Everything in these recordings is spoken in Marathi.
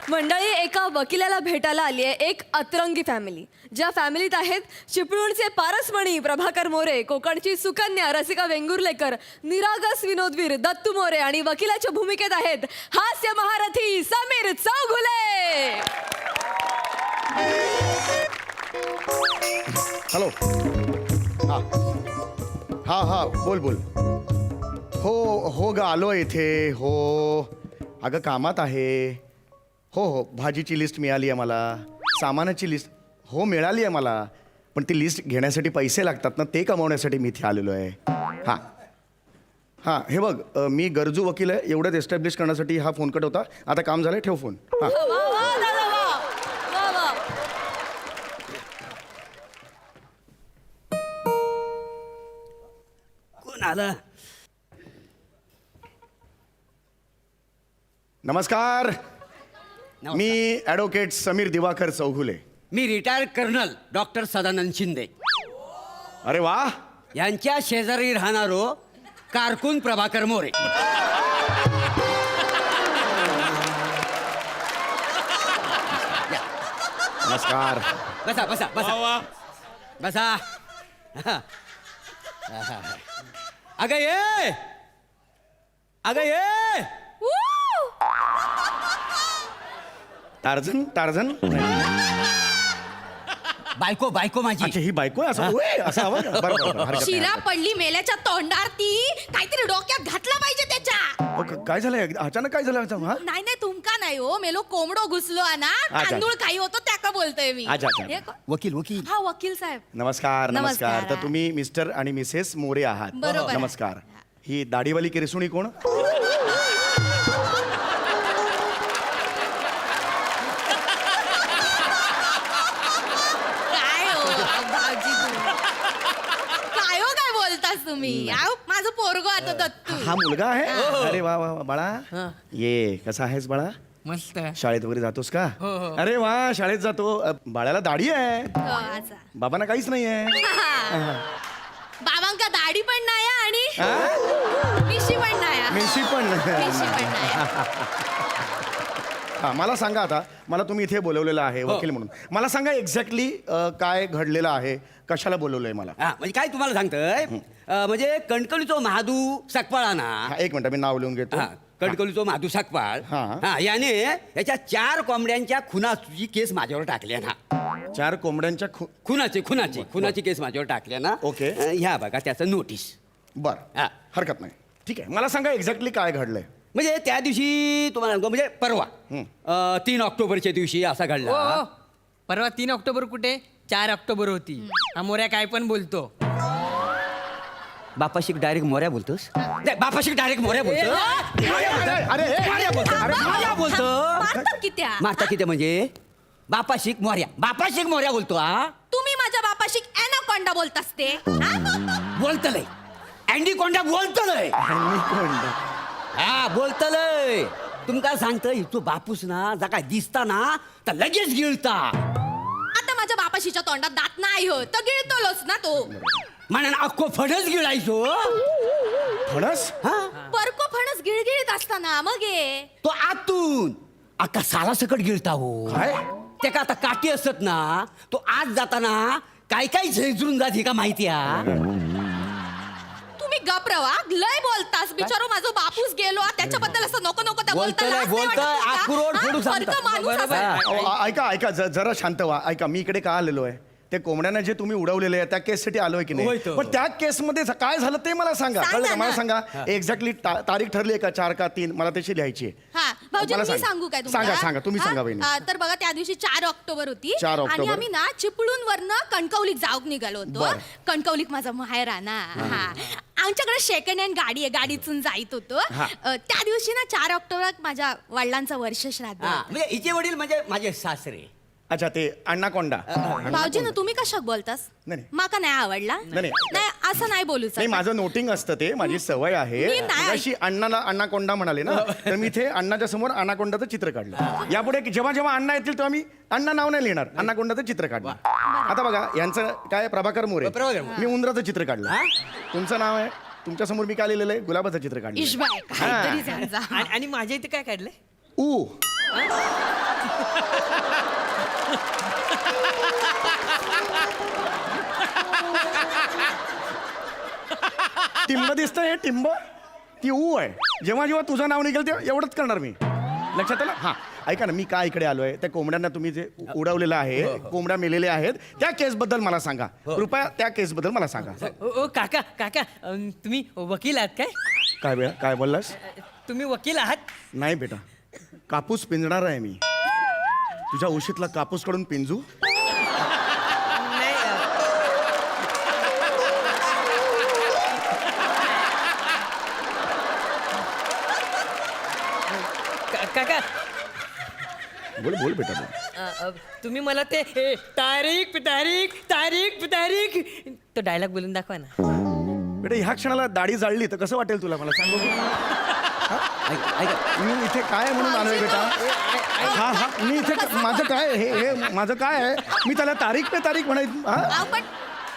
मंडळी, एका वकिलाला भेटायला आली आहे एक अतरंगी फॅमिली. ज्या फॅमिलीत आहेत चिपळूणचे पारसमणी प्रभाकर मोरे, कोकणची सुकन्या रसिका वेंगुर्लेकर, निरागस विनोदवीर दत्तू मोरे आणि वकिलाच्या भूमिकेत आहेत हास्य महारथी समीर चौगुले. हॅलो. हां हां हां बोल बोल. हो ग आलो इथे. हो अगं कामात आहे. हो भाजीची लिस्ट मिळाली आहे मला, सामानाची लिस्ट हो मिळाली आहे मला, पण ती लिस्ट घेण्यासाठी पैसे लागतात ना, ते कमवण्यासाठी मी इथे आलेलो आहे. हां हे बघ, मी गरजू वकील आहे एवढंच एस्टॅब्लिश करण्यासाठी हा फोन कट होता. आता काम झालं, ठेव फोन. हां वा, वा, दादा, वा. वा, वा. कोण आलं? नमस्कार. मी ॲडव्होकेट समीर दिवाकर चौगुले. मी retired colonel doctor Sadanand Shinde अरे वा. यांच्या शेजारी राहणारो कारकून प्रभाकर मोरे. नमस्कार. बसा बसा बसा बसा. अगं ये, अगं ये. Tarzan Tarzan. बायको बायको माझी. अच्छा ही बायको आहे. असं ओय, असं आवाज. बरं, बरं, बरं, हरकत नाही, शिरा हरकत पडली मेल्याच्या तोंडार ती काहीतरी डोक्यात घातला पाहिजे त्याच्या. नाही. काय झालं अचानक, काय झालं हा? नाही नाही तुमका नाही हो, मेलो कोंबडो घुसलो ना, अच्छा. तांदूळ काही होतो त्या बोलतोय मी. अच्छा, अच्छा. हे को- वकील वकील. हा वकील साहेब. नमस्कार नमस्कार. नमस्कार. तर तुम्ही मिस्टर आणि मिसेस मोरे आहात. बरोबर. नमस्कार. ही दाढीवाली किरसुणी कोण? काय हो भाऊजी तुम्ही? काय हो काय बोलतास तुम्ही? आहो, माझं पोरगो आता दत्तू. हा मुलगा आहे. अरे वा वा वा. बाळा ये, कसा आहेस बाळा? मस्त. शाळेत वगैरे जातोस का? हो, हो. अरे वा, शाळेत जातो. बाळाला दाढी आहे, हो, असा. बाबांना काहीच नाही आहे. बाबांका दाढी पण नाही आणि मिशी पण नाही. मिशी पण मिशी नाही. पण नाही. हा मला सांगा, आता मला तुम्ही इथे बोलवलेलं आहे वकील म्हणून. मला सांगा एक्झॅक्टली काय घडलेलं आहे, कशाला बोलवलंय मला? हा म्हणजे काय तुम्हाला सांगतोय, म्हणजे कणकवलीचो महादू सकपाळा ना. हा, एक मिनिट मी नाव लिहून घेतो. हा, कणकवलीचो महादू सकपाळ. हा. हा, याने याच्या 4 कोंबड्यांच्या खुनाची केस माझ्यावर टाकल्या ना. 4 कोंबड्यांच्या खुनाची केस माझ्यावर टाकल्या ना. ओके. ह्या बघा त्याचं नोटीस. बर, हा. हरकत नाही. ठीक आहे, मला सांगा एक्झॅक्टली काय घडलंय. म्हणजे त्या दिवशी तुम्हाला सांगतो, म्हणजे परवा 3 ऑक्टोबरच्या दिवशी असा ओ, घडला. ओ. परवा 3 ऑक्टोबर कुठे, 4 ऑक्टोबर होती. हा मोऱ्या काय पण बोलतो. बापाशी डायरेक्ट मोऱ्या बोलतोस? नाही, बापाशी डायरेक्ट मोऱ्या बोलतो. मोऱ्या बोलतो. मारतात की त्या? मारता किती म्हणजे बापाशी मोऱ्या बोलतो. हा तुम्ही माझ्या बापाशी ॲनाकोंडा बोलतास ते? हा? बोलतलय. अँडी कोंडा बोलतलय. हा बोलतलय. तुमका सांगतोय तो बापूस ना जा काय दिसता ना तर लगेच गिळता. आता माझ्या बापाशीच्या तोंडात दात नाही हो, तर गिळतोच ना तो. म्हणून अख्खो फणस गिळायचो. फणस? हा परको फणस गिळगिळीत असताना मग ये. तो आतून अख्खा साला सकट गिळता हो. काय? ते का आता काठी असत ना, तो आत जाताना काय काय झेजरून जाते का माहिती आहे? तुम्ही गप रवा, लय बोलतास. बिचारो माझा बापूस गेलो, त्याच्याबद्दल असं नको नको त्या बोलता. बोलतोय, लाज नाही बोलतोय. वाटत तुला? आक्रोड हा? फोडू सांगता. परकं माणूस बरोबर. असा. अहो, ऐका ऐका, जरा शांत व्हा. ऐका, मी इकडे का आलेलो आहे, ते कोंबड्यांना जे तुम्ही उडवलेले आहे त्या केससाठी आलोय की होय नाही, तो. पण त्या केसमध्ये काय झालं ते मला सांगा. सांगा कळलं का? मला ना. सांगा एक्झॅक्टली तारीख ठरली आहे का, 4 का 3? मला त्याची लिहायची आहे. हा भाऊजी, मला मी सांगा. सांगू काय तुम्हाला? सांगा तुम्ही हा? सांगा बहिणी. तर बघा, त्या दिवशी 4 ऑक्टोबर होती 4 आणि ऑक्टोबर. आम्ही ना चिपळूण वरनं कणकवलीत जाऊक निघालो होतो. बरं. कणकवलीत माझा माहेर आहे ना. हा आमच्याकडे सेकंड हँड गाडी आहे, गाडीतून जायत होतो. हा. त्या दिवशी ना 4 ऑक्टोबर माझ्या वडिलांचं वर्ष श्राद्ध हा, होतं. म्हणजे हिचे वडील म्हणजे माझे सासरे. अच्छा, ते अण्णाकोंडा. भाऊजी ना, तुम्ही कशाक बोलतास? नाही. माका नाही आवडला. नाही. नाही असं नाही बोलू नाही, माझं नोटिंग असतं ते, माझी सवय आहे. मी नाही. अशी अण्णाकोंडा म्हणाले ना, तर मी इथे अण्णाच्या समोर अण्णाकोंडाचं चित्र काढलं. यापुढे जेव्हा जेव्हा अण्णा येतील तेव्हा मी अण्णा नाव नाही लिहिणार, अण्णाकोंडाचं चित्र काढलं. आता बघा, यांचं काय प्रभाकर मोरे, प्रभाकर मोरे. मी उंदराचं चित्र काढलं. तुमचं नाव आहे तुमच्या समोर मी काय लिहिलेलं आहे गुलाबाचं चित्र काढलं इशबाय काहीतरी समजा. आणि माझ्या इथे काय काढलंय? ऊ टिंब दिसतंय हे टिंब ती ऊ आहे जेव्हा जेव्हा तुझं नाव निघेल तेव्हा एवढंच करणार मी लक्षात आलं हा ऐका ना मी का इकडे आलोय त्या कोंबड्यांना तुम्ही जे उडवलेलं आहे कोंबड्या मेलेल्या आहेत त्या केसबद्दल मला सांगा कृपया त्या केसबद्दल मला सांगा ओ काका काका तुम्ही वकील आहात काय? काय बोललास तुम्ही वकील आहात? नाही बेटा कापूस पिंजणार आहे मी तुझ्या उशीतला कापूस कडून पिंजू नाही काका बोल बोल बेटा बोल तुम्ही मला ते तारीख तारीख तारीख तारीख तो डायलॉग बोलून दाखवा ना. बेटा ह्या क्षणाला दाढी जाळली तर कसं वाटेल तुला मला सांग बघू. मी इथे काय म्हणून आलोय बेटा हा हा मी इथे माझं काय हे माझं काय आहे मी त्याला तारीख पे तारीख म्हणायचं हा अहो, पण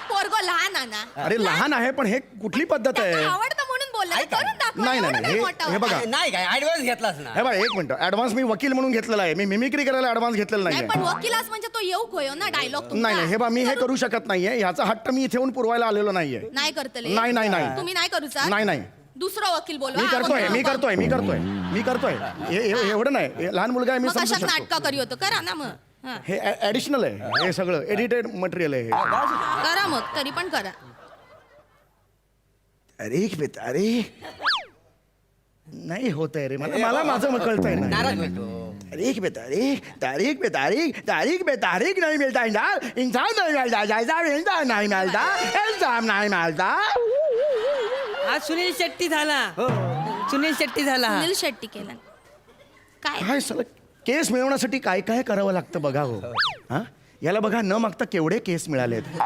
पोरगो लहान आहे ना. अरे लहान आहे पण हे कुठली पद्धत आहे त्याला आवडतं म्हणून बोलला करून दाखवा. नाही, नाही, एवढं नाही, काय हे- मोठं हे बघा. होतं? नाही काय ऍडव्हान्स घेतलास ना. हे बघा एक मिनिट ऍडव्हान्स मी वकील म्हणून घेतलेला आहे मी मिमिक्री करायला ऍडव्हान्स घेतलेला नाही नाहीये पण वकिलास म्हणजे तो येऊ खोयो ना डायलॉग नाही नाही हे बा मी हे करू शकत नाहीये ह्याचा हट्ट मी इथे येऊन पुरवायला आलेलो नाहीये नाही करतले नाही, नाही, नाही. तुम्ही नाही करूचा नाही, नाही. दुसरा वकील बोलवा मी करतोय मी करतोय मी करतोय मी करतोय एवढं नाही हे लहान मुलगा आहे मी मग समजू कशात शकतो नाटका करी होतं करा ना मग हा. हे ऍडिशनल आहे हे सगळं एडिटेड मटेरियल आहे हे करा मग तरी पण करा. अरे बेटा अरे नाही होत आहे रे मला माझं कळतंय ना नाराज होतो. तारीख पे तारीख तारीख पे तारीख नहीं मिलता इंसान नहीं मिलता जैसा इंसान नहीं मिलता इंसान नहीं मिलता हा सुनील शेट्टी झाला सुनील शेट्टी झाला हा. सुनील शेट्टी केला काय काय सगळं केस मिळवण्यासाठी काय काय करावं लागतं बघा हो हा याला बघा न मागता केवढे केस मिळालेत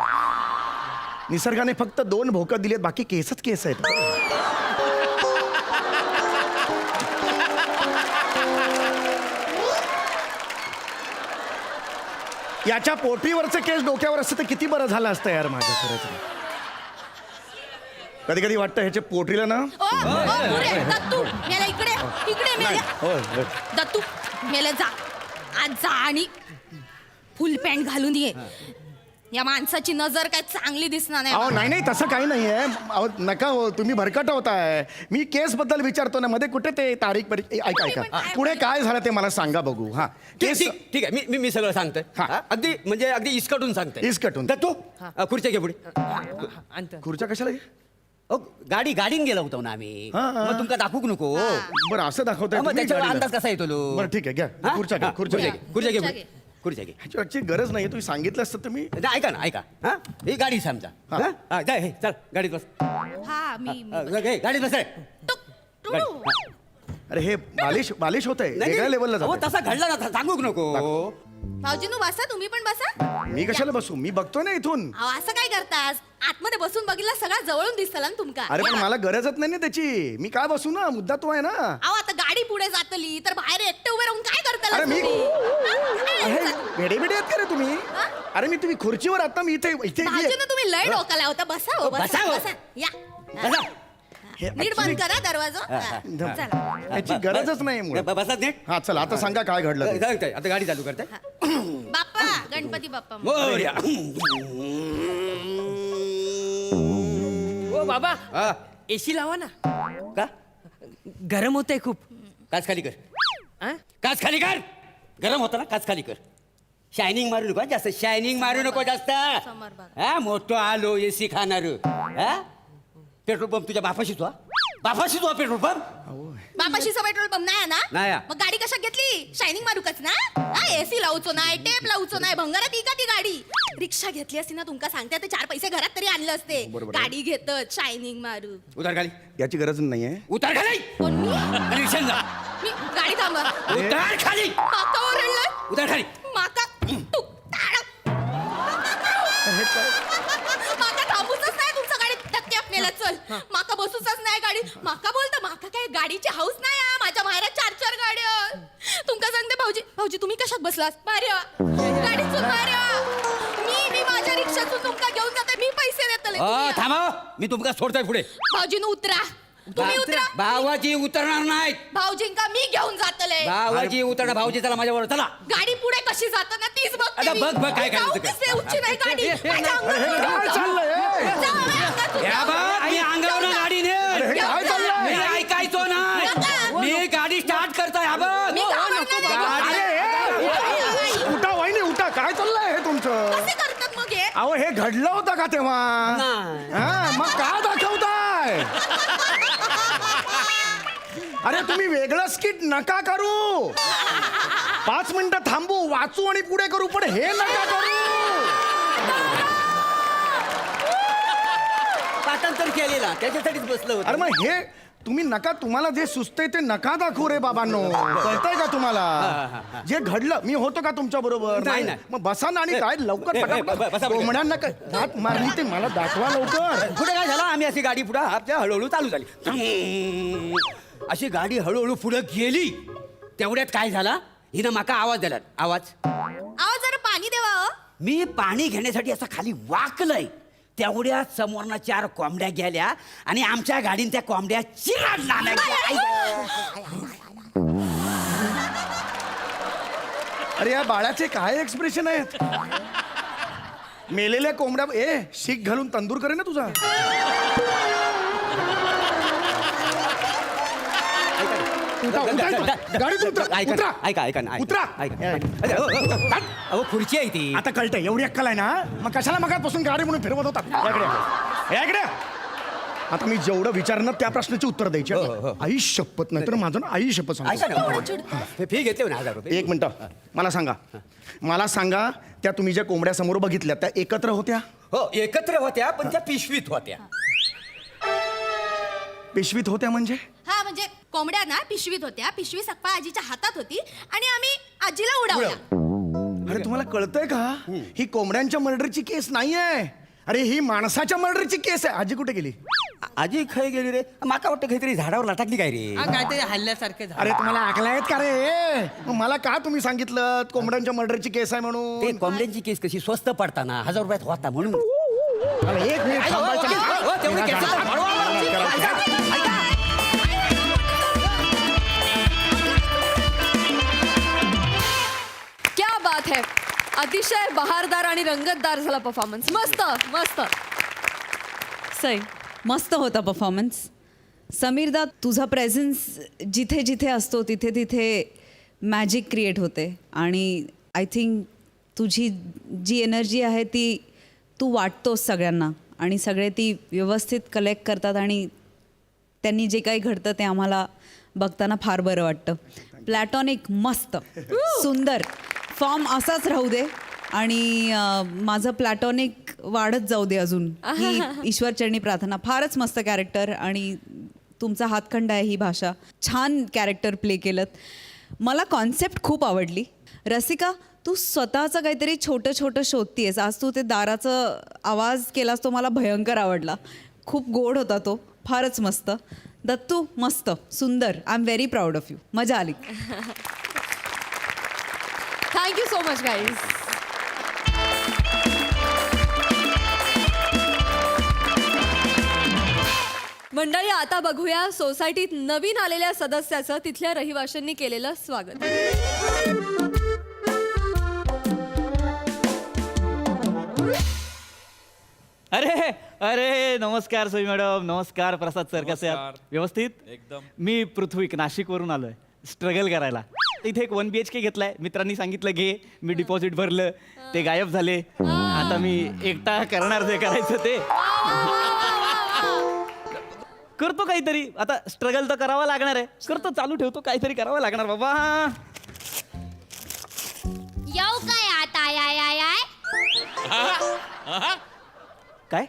निसर्गाने फक्त 2 भोकं दिलेत बाकी केसच केस आहेत याच्या पोटीवरचे केस डोक्यावर असतं तर किती बरं झालं असतं यार माझ्या खरंच कधी कधी वाटतं ह्याच्या पोटरीला ना ओ पुरे दत्तू मेला इकडे इकडे मेल्या हो दत्तू मेला जा आज जा आणि फुल पॅन्ट घालून ये या माणसाची नजर काय चांगली दिसणार अहो नाही. नाही नाही तसं काही नाही आहे अहो नका हो तुम्ही भरकट होताय मी केस बद्दल विचारतो ना मध्ये कुठे ते तारीख ऐका ऐका पुढे काय झालं ते मला सांगा बघू हा केस ठीक ठीक आहे मी सगळं सांगतोय हा. हा, अगदी म्हणजे अगदी इसकटून सांगतोय. इसकटून. तर तू खुर्च्या घे पुढे आणतो. खुर्च्या कशाला घे? अहो, गाडीन गेलो होतो ना आम्ही हा, हा. मग तुमका दाखवूक नको बरं असं दाखवताय मग तुम्ही त्याच्यावर गाडीला. अंदाज कसा येतो लो? बरं ठीक आहे घ्या हा? खुर्च्या घ्या हा, खुर्च्या घ्या खुर्च्या घे खुर्च्या पुढे. घे. खुर्च्या घे ह्याची गरज नाही तुम्ही सांगितलं असतं तुम्ही नाही, ऐका ना ऐका हा ही गाडी समजा हा. हा? हा, जा, हे, चल गाडीत बस हा मी घे, गाडीत बस रे. टुक, टुक. गाडी. अरे हे बालिश होत आहे नाही, वेगळ्या लेवलला अहो, जात तसा घडला ना सांगूक नको भाऊजी नु बसा तुम्ही पण बसा. मी कशाला बसू मी बघतोय ना इथून अहो असं काय करतास आतमध्ये बसून बघितलं सगळं जवळून दिसतं ना तुमका. अरे पण या. मला गरजच नाही ना त्याची मी काय बसू ना मुद्दा तो आहे ना अहो आता गाडी पुढे जातली तर बाहेर एकटे उभे राहून काय करताल अरे मी- तुम्ही? अरे भेडे भेडे आहेत का रे तुम्ही हा? अरे मी तुम्ही खुर्चीवर आता मी इथे इथे भाऊजीनं तुम्ही लय डोकाला होता बसा हो बसा बसा हो. बसा या बसा. हे नीट actually- बंद करा दरवाजा हा. चला याची गरजच नाही मुळात. बसा नीट हा चला आता सांगा काय घडलं ते. सांगतोय, आता गाडी चालू करते बाप्पा गणपती बाप्पा मोरया. ओ बाबा हा, एसी लावा ना का गरम होतंय खूप काच खाली कर हा? काच खाली कर गरम होता ना काच खाली कर शायनिंग मारू नको हा, जास्त शायनिंग मारू नको जास्त समोर बघा. हा मोठं आलो एसी खाणार हा पेट्रोल पंप तुझ्या बापाशीच वा बापाशीच वा पेट्रोल पंप बापाशीचा पेट्रोल पंप नाही आहे नाही ना आहे. मग गाडी कशात घेतली शायनिंग मारूकच ना एसी लावचो नाही टेप लावचो नाही भंगारात का ती गाडी रिक्षा घेतली असती ना तुमका सांगते ते 4 पैसे घरात तरी आणलं असते बरोबर आहे. गाडी घेतत शायनिंग मारू उतार खाली याची गरज नाहीये उतार खाली कोण मी आणि रिक्षाने जा मी गाडी थांबा उतार खाली माका ओरडलं उतार खाली माका टुक ताडक. माका थांबूच नाही तुमचं गाडी टक्क्यात नेला चल माका बसूच नाही गाडी माका बोलतं माका काय गाडीची हाऊस नाही हा. माझ्या माहेरात 4 गाड्या तुमका सांगते भाऊजी भाऊजी तुम्ही कशात बसलास बाहेर या. गाडीतून बाहेर या. मी माझ्या रिक्षातून तुमका घेऊन जाते मी पैसे देतले थांबा मी तुमका सोडतोय पुढे भाऊजीन उतरा तुम्ही उतरा भावाची उतरणार नाहीत भाऊजींका मी घेऊन जातले भावाची उतरणार भाऊजी चला माझ्याबरोबर चला गाडी पुढे कशी जाताना तीच बघते आता मी. बघ, काय करायचं जाऊ ते. कसे उंची नाही गाडी माझ्या अरे हे अंगावर काय जाऊ. चाललंय जाऊ, माझ्या अंगातून या जाऊ. बघ मी अंगावर गाडी ने अरे हे काय चाललंय मी ऐकायचो नाही नका. मी गाडी स्टार्ट करतोय हा बघ मी घाबरणार नाही. अरे हे, उठा वहिनी उठा काय चाललंय हे तुमचं कसे करतात मग हे अहो हे घडलं होतं का तेव्हा नाही. हा मग का दाखवताय अरे तुम्ही वेगळं स्किट नका करू 5 मिनिटं थांबू वाचू आणि पुढे करू पण हे नका करू पाठांतर केलेला त्याच्यासाठीच बसलो अरे होतो मग हे तुम्ही नका तुम्हाला जे सुचतंय ते नका दाखवू रे बाबांनो कळतंय का तुम्हाला जे घडलं मी होतो का तुमच्या बरोबर नाही, नाही. मग बसा ना आणि काय लवकर बसा पटापट बसा. कोंबड्यांना काय हात मारली ते मला दाखवा लवकर पुढे काय झालं आम्ही अशी गाडी पुढे आपल्या हळूहळू चालू झाली अशी गाडी हळूहळू पुढे गेली तेवढ्यात काय झाला हिनं माका आवाज दिला आवाज आवाज जरा पाणी देवा हो. मी पाणी घेण्यासाठी असं खाली वाकलंय तेवढ्यात समोरनं 4 कोंबड्या गेल्या आणि आमच्या गाडीन त्या कोंबड्या चिरडला अरे या बाळाचे काय एक्सप्रेशन आहेत मेलेल्या कोंबड्या शीख घालून तंदूर करे ना तुझा उठा, उठा. गाडीत उतरा, उतरा. उतरा. अहो खुर्ची आहे ती आता कळतंय एवढी अक्कल आहे ना मग कशाला मगापासून गाडी म्हणून फिरवत होता याकडे आता मी जेवढं विचारणार त्या प्रश्नाची उत्तर द्यायची आई शपथ नाही तर माझं ना आई शपथ ऐका सांगतो ना फी घेतले ना 1000 रुपये 1 मिनिट मला सांगा त्या तुम्ही ज्या कोंबड्या समोर बघितल्या त्या एकत्र होत्या हो एकत्र होत्या पण त्या पिशवीत होत्या पिशवीत होत्या म्हणजे हा म्हणजे कोंबड्या ना पिशवीत होत्या पिशवी सकपा आजीच्या हातात होती आणि आम्ही आजीला उडवल्या अरे तुम्हाला कळतंय का ही कोंबड्यांच्या मर्डरची केस नाहीये अरे ही माणसाच्या मर्डरची केस आहे आजी कुठे गेली आजी खाई गेली रे माका वाटतं काहीतरी झाडावर लटकली काय रे काहीतरी हल्ल्यासारखे झालं. अरे तुम्हाला आकला आहेत का रे मग मला का तुम्ही सांगितलं कोंबड्यांच्या मर्डरची केस आहे ते म्हणून कोंबड्यांची केस कशी स्वस्त पडताना 1000 रुपयात होता म्हणून अरे, 1 मिनिट थांबायचं. हो, तेवढी केस तर वाढवा. क्या बात है अतिशय बहारदार आणि रंगतदार झाला परफॉर्मन्स मस्त मस्त सई मस्त होता परफॉर्मन्स समीरदा तुझा प्रेझेन्स जिथे जिथे असतो तिथे तिथे मॅजिक क्रिएट होते आणि आय थिंक तुझी जी एनर्जी आहे ती तू वाटतोस सगळ्यांना आणि सगळे ती व्यवस्थित कलेक्ट करतात आणि त्यांनी जे काही घडतं ते आम्हाला बघताना फार बरं वाटतं प्लॅटॉनिक मस्त सुंदर फॉर्म असाच राहू दे आणि माझं प्लॅटॉनिक वाढत जाऊ दे अजून ही ईश्वरचरणी प्रार्थना फारच मस्त कॅरेक्टर आणि तुमचा हातखंड आहे ही भाषा छान कॅरेक्टर प्ले केलं मला कॉन्सेप्ट खूप आवडली रसिका तू स्वतःचं काहीतरी छोटं छोटं शोधतीयस आज तू ते दाराचं आवाज केलास तो मला भयंकर आवडला खूप गोड होता तो फारच मस्त दत्तू मस्त सुंदर I am very proud of you मजा आली थँक्यू सो मच गाईज मंडळी आता बघूया सोसायटीत नवीन आलेल्या सदस्याचं तिथल्या रहिवाशांनी केलेलं स्वागत अरे अरे नमस्कार सोई मॅडम नमस्कार प्रसाद सर कसे आहात व्यवस्थित एकदम मी पृथ्वीक नाशिकवरून आलोय स्ट्रगल करायला इथे एक 1 BHK घेतलाय मित्रांनी सांगितलं घे मी डिपॉझिट भरलं ते गायब झाले आता मी एकटा करणार जे करायचं ते करतो काहीतरी आता स्ट्रगल तर करावा लागणार आहे करतो चालू ठेवतो काहीतरी करावं लागणार बाबा येऊ काय आता आय काय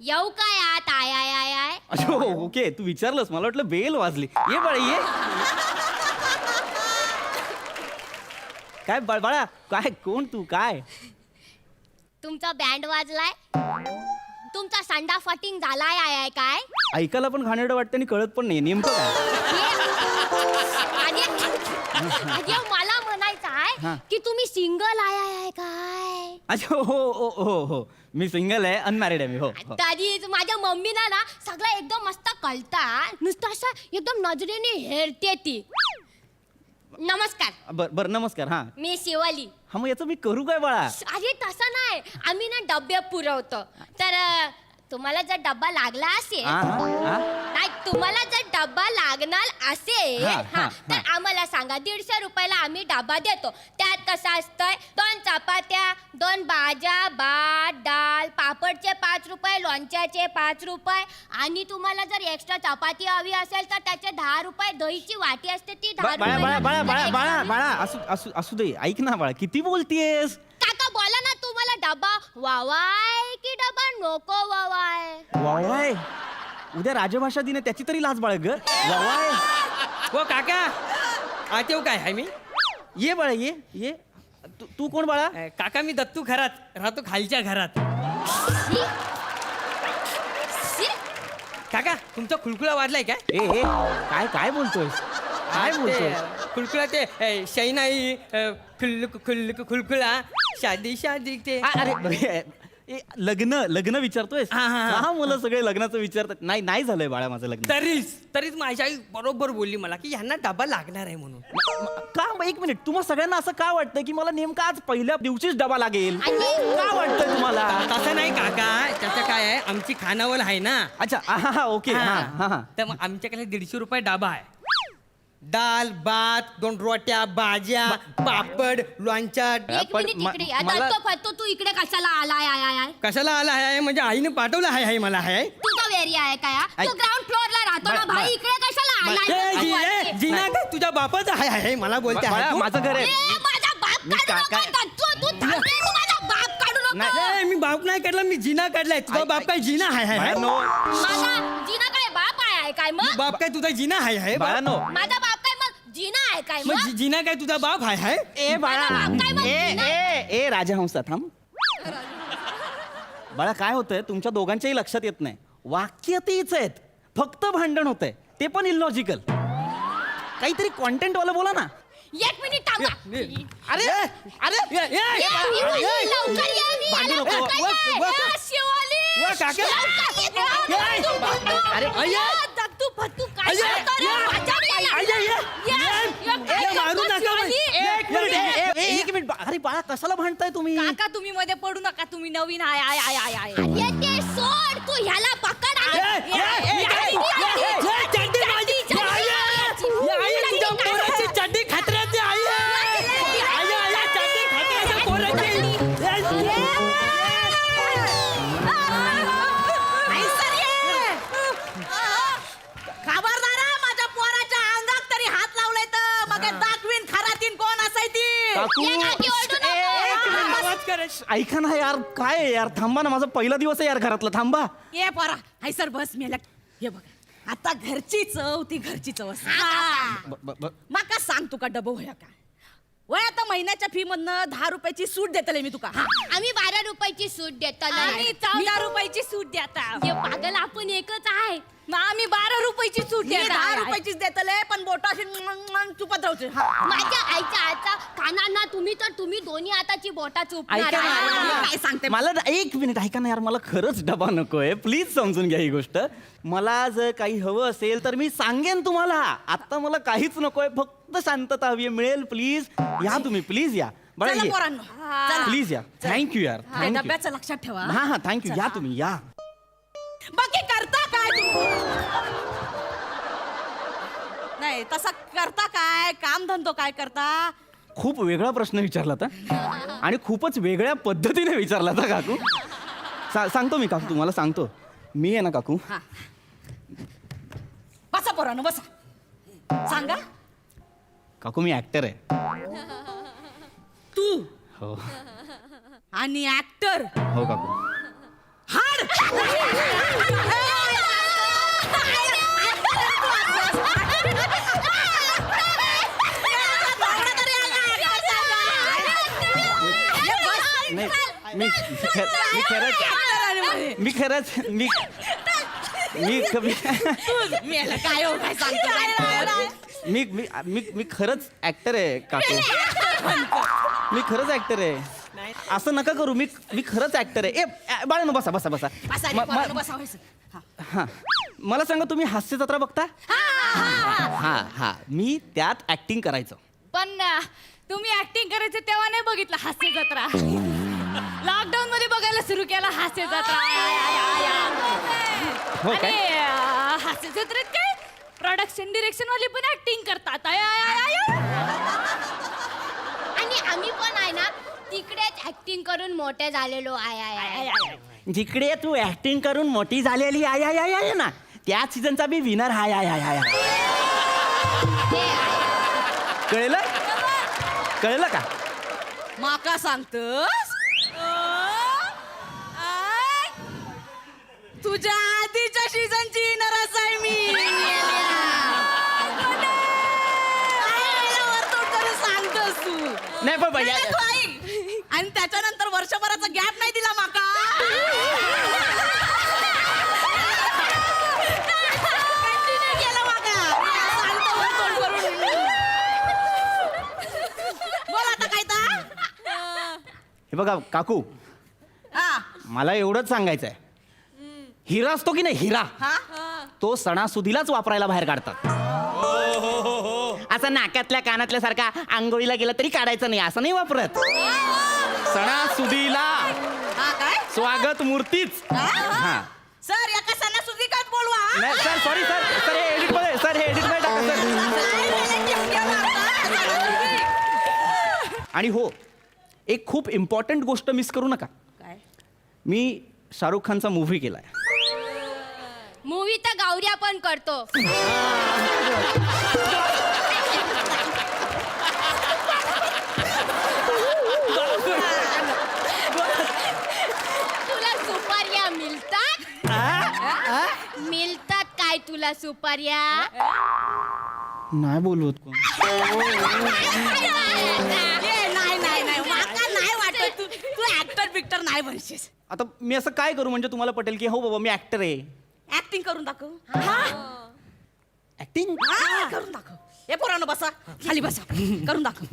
येऊ काय आता आय अच्छा ओके तू विचारलंस मला वाटलं बेल वाजली ये बाळा ये काय बाळा काय कोण तू काय तुमचा बँड वाजलाय तुमचा संडा फटिंग झालाय आय काय ऐकायला पण घाणेरडं वाटतं आणि कळत पण नाही नेमकं काय मला म्हणायचं आहे की तुम्ही सिंगल आय काय अच्छा हो हो हो हो मी सिंगल आहे अनमॅरिड आहे मी हो हो. तरी माझ्या मम्मीला ना सगळं एकदम मस्त कळता नुसतं असं एकदम नजरेने हेरते ती. नमस्कार, बर नमस्कार हां मी शिवाली. हा मग याचं मी करू काय बाळा? अरे तसं नाही, आम्ही ना डबे पुरवतो. तर तुम्हाला जर डब्बा लागला असेल, हा, हा. नाही तुम्हाला जर डब्बा लागणार असेल, हा, हा, हा, तर हा. आम्हाला सांगा. 150 रुपयाला आम्ही डबा देतो. त्यात कसं असतंय, 2 चपात्या, 2 भाज्या, भात, डाळ, पापडचे 5 रुपये, लोणच्याचे 5 रुपये, आणि तुम्हाला जर एक्स्ट्रा चपाती हवी असेल तर त्याचे 10 रुपये. दहीची वाटी असते ती 10 बाळा बाळा बाळा बाळा बाळा रुपये. बाळा असू असू असू दे ऐक ना बाळा किती बोलतीयस? काका बोला ना, तुम्हाला डबा वावाय की डबा नको वावाय? वावाय उद्या राजभाषा दिन आहे त्याची तरी लाज बाळग ग. वावाय हो काका आत येऊ काय आहे मी? ये बाळा ये ये तू कोण बाळा? काका मी दत्तू घरात राहतो, खालच्या घरात. शी. काका तुमचा खुळखुळा वाढलाय काय? ए काय काय बोलतोय काय बोलतोय? खुळखुळा ते शैनाई खुळखुळा शादी शादी ते. अरे लग्न विचारतोय हा, हा, हा. हा मुलं सगळे लग्नाचं विचारतात. नाही झालंय बाळा माझं लग्न. तरीच माझी आई बरोबर बोलली मला की ह्यांना डबा लागणार आहे म्हणून. का एक मिनिट तुम्हाला सगळ्यांना असं का वाटतं की मला नेमका आज पहिल्या दिवशीच डबा लागेल? का वाटतंय तुम्हाला? तसं नाही काका, त्याचं काय आहे, आमची खानावळ आहे ना. अच्छा हा ओके हा हा हा तर मग आमच्याकडे 150 रुपये डबा आहे. दाल भात, 2 रोट्या, भाज्या, पापड, लोणच्या. एक पण मिनिट म- इकडे मला- आता फतो तू इकडे कशाला आलाय? आय आय आय कशाला आला आहे म्हणजे आईने पाठवलं आहे मला आहे. तुझा एरिया आहे काय हा? ऐक. तू ग्राउंड फ्लोअरला राहतो ना बा- भाई, बा- इकडे कशाला आलाय? जिना काय तुझ्या बापाचं आहे मला बोलते आहे बाळा, तू? माझं घर आहे. ए, माझा बाप मी काढू काय- नको. तू थांबले, तू माझा बाप काढू नको. ए, मी बाप नाही काढला, मी जिना काढलाय. तुझा बाप काय जिना आहे बाळा, नो माझा जिना काय बाप आहे काय मग? बाप काय तुझा जिना आहे बाळा नो माझा बाप काय मग जिना आहे काय मग मग? जिना काय तुझा बाप आहे? ए बाळा माझा बाप काय मग जिना? ए राजहंसा थांब. बाळा काय होतंय तुमच्या दोघांच्याही लक्षात येत नाही. वाक्य तीच आहेत, फक्त भांडण होतंय ते पण इलॉजिकल. काहीतरी कॉन्टेंट वाला बोला ना. 1 मिनिट थांबा. अरे अरे ये, लवकर ये, मी भांडू याला नको. पकडलंय. वा, ए, शिवाली. वा, काका. लवकर ये, दत्तू, भत्तू. अरे, अय्या. ए, दत्तू, भत्तू, काय अय्या, करतो रे? या. माझ्या मुलाला. अय्या, या. ये, या, मारू नका. शिवाली. एक मिनिट एक मिनिट अरे बाळा कशाला भांडताय तुम्ही? काका तुम्ही मध्ये पडू नका, तुम्ही नवीन आय आय आय आय आय. ये ते सोड, तू ह्याला पकड आणि- ए, ए, ए, ये, ए, ये, ए, ये, चड्डी माझी. चड्डी, या, या. चड्डी. या, या, तुझ्या चड्डी, पोराची चड्डी खतऱ्याची आहे. आया, आया, चड्डी खतऱ्याच्या पोराची. खबरदार हा, माझ्या पोराच्या अंगात तरी हात लावलाय तर मग दाखवीन खरातीन कोण असाय ती. काकू ये, काकी, ओरडू नको. एक मिनिट आवाज करायचं. ऐका ना यार काय आहे यार थांबा ना माझा पहिला दिवस आहे यार घरातला थांबा. ये पोरा हाय सर बस मेला. हे बघा आता घरची चव ती घरची चव असते. माका सांग तुका डबो होया का वय आता महिन्याच्या फी मधनं 10 रुपयाची सूट देतले मी तुका. आम्ही 12 रुपयाची सूट देतो ना. आणि 14 रुपयाची सूट देता. हे पागल आपण एकच आहे. मग आम्ही 12 रुपयाची सूट मी 10 रुपयाचीच देतले पण बोटाशी चुपत राहते. माझ्या आईच्या आजचा कानांना तुम्ही दोन्ही हाताची बोटा चुपणार ऐका ना, आहे. ऐका ना. काय सांगते मला एक मिनिट ऐका ना यार मला खरंच डबा नकोय प्लीज समजून घ्या ही गोष्ट. मला जर काही हवं असेल तर मी सांगेन तुम्हाला. आता मला काहीच नकोय फक्त शांतता हवी आहे. मिळेल प्लीज या तुम्ही प्लीज या बरं चला ये. पोरांनो चला. प्लीज या थँक्यू यार ते थँक्यू. डब्याचं लक्षात ठेवा. हा हा थँक्यू या तुम्ही या. बाकी करता काय तुम्ही? नाही तसा करता काय काम धंदो काय करता? खूप वेगळा प्रश्न विचारला होता आणि खूपच वेगळ्या पद्धतीने विचारला होता काकू. सांगतो मी काकू तुम्हाला सांगतो. मी आहे ना काकू हा. बसा पोरांनो बसा. सांगा काकू मी ऍक्टर आहे. तू हो आणि ऍक्टर हो काकू. हाड. नाही मी खरंच काय हो काय सांगतो? मी खरंच ऍक्टर आहे काकू. मी खरंच ऍक्टर आहे. असं नका करू. मी खरंच ऍक्टर आहे. बाळांनो बसा बसा बसा. हा मला सांगा, तुम्ही हास्य जत्रा बघता? हा हा मी त्यात ऍक्टिंग करायचं. पण तुम्ही ऍक्टिंग करायचं तेव्हा नाही बघितलं हास्य जत्रा. लॉकडाऊन मध्ये बघायला सुरू केला हास्य जत्रा. हो काय? आणि हास्य जत्रेत काय प्रोडक्शन डिरेक्शन वाले पण ऍक्टिंग करतात. आणि आम्ही पण आहे ना तिकडेच ऍक्टिंग करून मोठे झालेलो आय. जिकडे तू ऍक्टिंग करून मोठी झालेली आहे ना, त्या सीझनचा बी विनर हाय. कळलं कळलं का? माका सांगतस तुझ्या आधीच्या सीझनची नरस आहे मी. सांगतस तू नाही पण भैया, आणि त्याच्यानंतर वर्षभराचा गॅप नाही दिला माका. Continue केलं माका. सांगतो वर तोंड करून. बोल आता काय तर? हे बघा काकू, हा. मला एवढंच सांगायचं आहे, हिरा असतो की नाही हिरा, हा? तो सणासुदीलाच वापरायला बाहेर काढतात. असं नाकातल्या कानातल्या सारखा आंघोळीला गेलं तरी काढायचं नाही, असं नाही वापरत. सणासुदीला हा काय? स्वागत मूर्तीच. हा सर एका सणासुदीकात बोलवा. नाही सर, सॉरी सर हे एडिट मध्ये टाका सर. आणि हो, एक खूप इम्पॉर्टंट गोष्ट मिस करू नका. काय? मी शाहरुख खानचा मूव्ही केलाय. मूवी तर गौऱ्या पण करतो. तुला सुपाऱ्या मिळतात? मिळतात काय तुला सुपाऱ्या? नाही बोलवत कोण. नाही माका नाही वाटत तू ऍक्टर बिक्टर नाही बनशीस. आता मी असं काय करू म्हणजे तुम्हाला पटेल की हो बाबा मी ऍक्टर आहे. ऍक्टिंग करून दाखव. ऍक्टिंग करून दाखव. हे पोरांनो बसा खाली बसा. करून दाखव.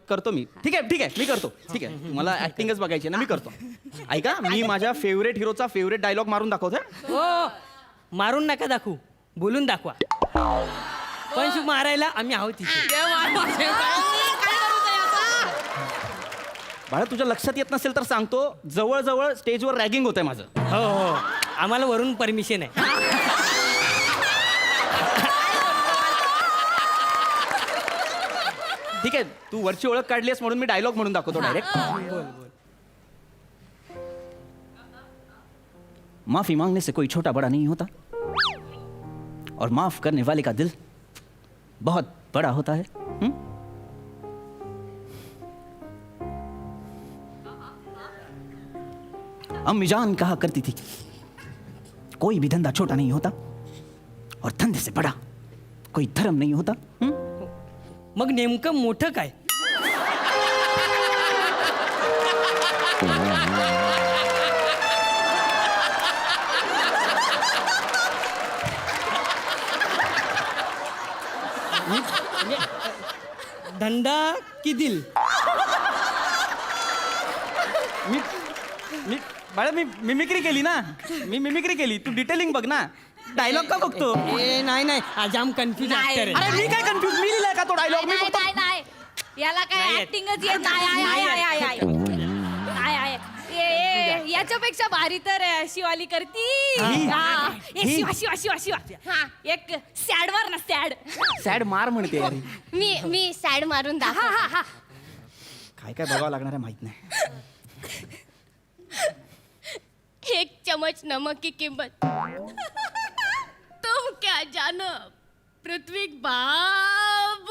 करतो मी. ठीक आहे मी करतो. ठीक आहे, तुम्हाला ऍक्टिंगच बघायची ना, मी करतो. ऐका, मी माझ्या फेवरेट हिरोचा फेवरेट डायलॉग मारून दाखवतो. हो मारून नका दाखवू, बोलून दाखवा. पण मारायला आम्ही आहोत तिथे. बाळा, तुझ्या लक्षात येत नसेल तर सांगतो, जवळजवळ स्टेजवर रॅगिंग होतंय माझं. हो आम्हाला वरून परमिशन आहे. ठीक आहे, तू वरची ओळख काढलीस म्हणून मी डायलॉग म्हणून दाखवतो डायरेक्ट. माफी मांगने से कोई छोटा बड़ा नहीं होता, और माफ करने वाले का दिल बहुत बड़ा होता है. अम्मी जान कहा करती थी, कोई भी धंधा छोटा नहीं होता, और धंधे से बड़ा कोई धर्म नहीं होता. मग नेमकं मोठं काय? धंदा की दिल? मी बाळा, मी मिमिक्री केली ना, तू डिटेलिंग बघ ना, डायलॉग का बघतो? नाही जाम कन्फ्युज ऍक्टर आहे. अरे मी काय कन्फ्युज, मी लिहिलाय का तो डायलॉग? मी फक्त नाही याला काय नाही येत. ऍक्टिंगच येत नाही. याच्यापेक्षा भारी तर शिवाली करती. हा. ही. शिवा. हा एक सॅडवर ना सॅड. सॅड मार म्हणते यार. मी सॅड मारून दाखव. काय बघावं लागणार आहे माहित नाही. एक चम्मच नमक की कीमत तुम क्या जानो पृथ्वी बाब.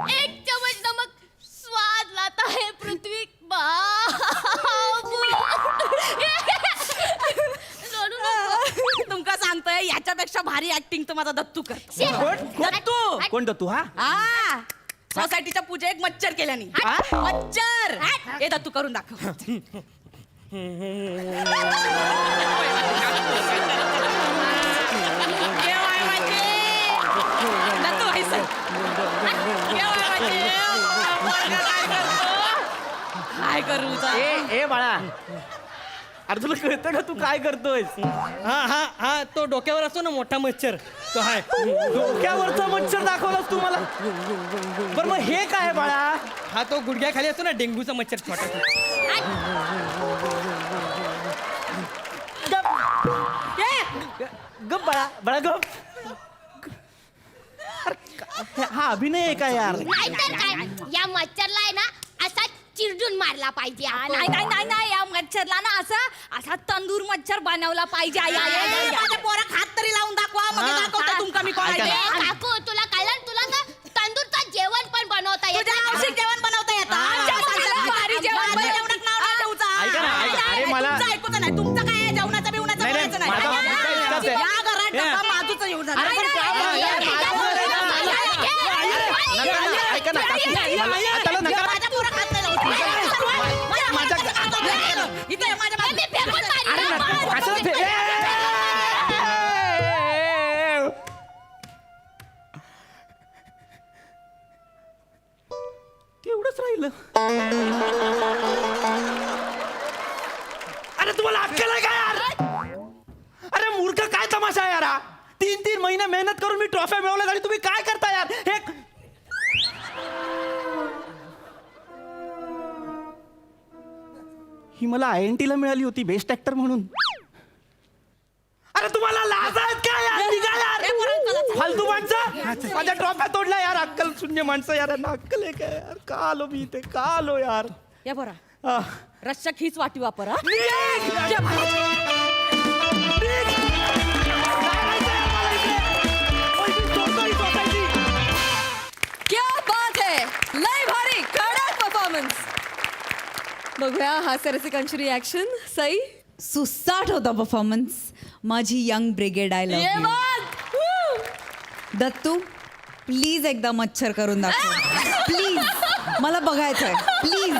एक चम्मच नमक स्वाद लाता है पृथ्वी बाब. तुमका सांगतोय याच्यापेक्षा भारी ऍक्टिंग तर माझा दत्तू कर. दत्तू. कोण दत्तू? हा हा सोसायटीच्या पूजा एक मच्छर केल्याने. मच्छर हे दत्तू करून दाखव. दत्तू काय करू ए बाळा, अरे तुला कळतं का तू काय करतोय? हा हा हा तो डोक्यावर असतो ना मोठा मच्छर तो हाय. डोक्यावरचा मच्छर दाखवलास तू मला. बरं मग हे काय आहे बाळा? हा तो गुडघ्याखाली असतो ना डेंग्यूचा मच्छर छोटा. गप बाळा, बाळा गप. हा अभिनय आहे का यार? नाहीतर काय या मच्छरला आहे ना असा चिरडून मारला पाहिजे आपण. नाही नाही नाही नाही या मच्छरला ना असा तंदूर मच्छर बनवला पाहिजे. माझ्या पोराक हात तरी लावून दाखवा मग दाखवतो तुमका मी कोण आहे ते. ए, काकू तुला कळलं तुला तर तंदूरचं जेवण पण बनवता येतं. तुझ्या मावशीक जेवण बनवता येतं. भारी जेवण जेवणात नाव नाही ठेवूचं. ऐका ना, अरे मला- तुमचं ऐकूचं नाही. तुमचं काय आहे? जेवणाचं बिवणाचं नाही, बोलायचं नाही. माझा मुद्दा इतकाच आहे. या घरात डबा माझूचं येऊन जाणार. अरे पण काय बाळा, यार, ऐका ना काकू, त्याला नका. माझ्या पोराक हात नाही लावू. इथं ये, माझ्या मी फेकून मारीन. अरे नका, कशाला फे- तेवढंच राहिलं. अरे तुम्हाला अक्कल आहे का यार? अरे मूर्ख, काय तमाशा आहे यार हा? 3 महिने मेहनत करून मी ट्रॉफ्या मिळवल्या आणि तुम्ही काय करता यार? हे ही मला INT ला मिळाली होती बेस्ट ऍक्टर म्हणून. अरे तुम्हाला लाज आहेत का यार? निघा यार. फालतू माणसं, माझ्या ट्रॉफ्या तोडल्या यार. अक्कल शून्य माणसं यार, यांना अक्कल आहे का यार? का आलो मी इथे, का आलो यार? या बरा हा. रश्शक हीच वाटी वापर हा. निघ! निघ! नाही राहायचं यार मला इथे. ओय, मी सोडतो ही सोसायटी. क्या बात है, लय भारी कडक परफॉर्मन्स. बघूया हास्यरसिकांची रिॲक्शन. सई सुसाट होता परफॉर्मन्स. माझी यंग ब्रिगेड आय ये लव्ह बात. दत्तू प्लीज एकदा मच्छर करून दाखव. प्लीज मला बघायचं आहे. प्लीज.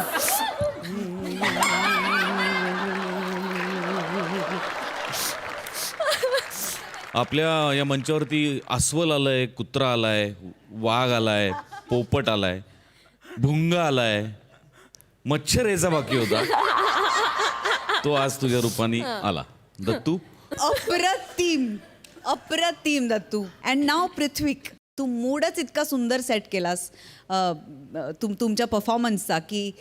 आपल्या या मंचावरती अस्वल आलंय, कुत्रा आलाय, वाघ आलाय, पोपट आलाय, भुंगा आलाय, मच्छर यायचा बाकी होता. तो आज तुझ्या रूपाने आला. दत्तू अप्रतिम अप्रतिम दत्तू. अँड नाव पृथ्वीक, तू मूडच इतका सुंदर सेट केलास तुमच्या परफॉर्मन्सचा की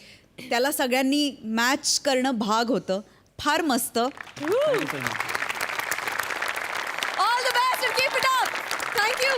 त्याला सगळ्यांनी मॅच करणं भाग होतं. फार मस्त. All the best, keep it up. Thank you.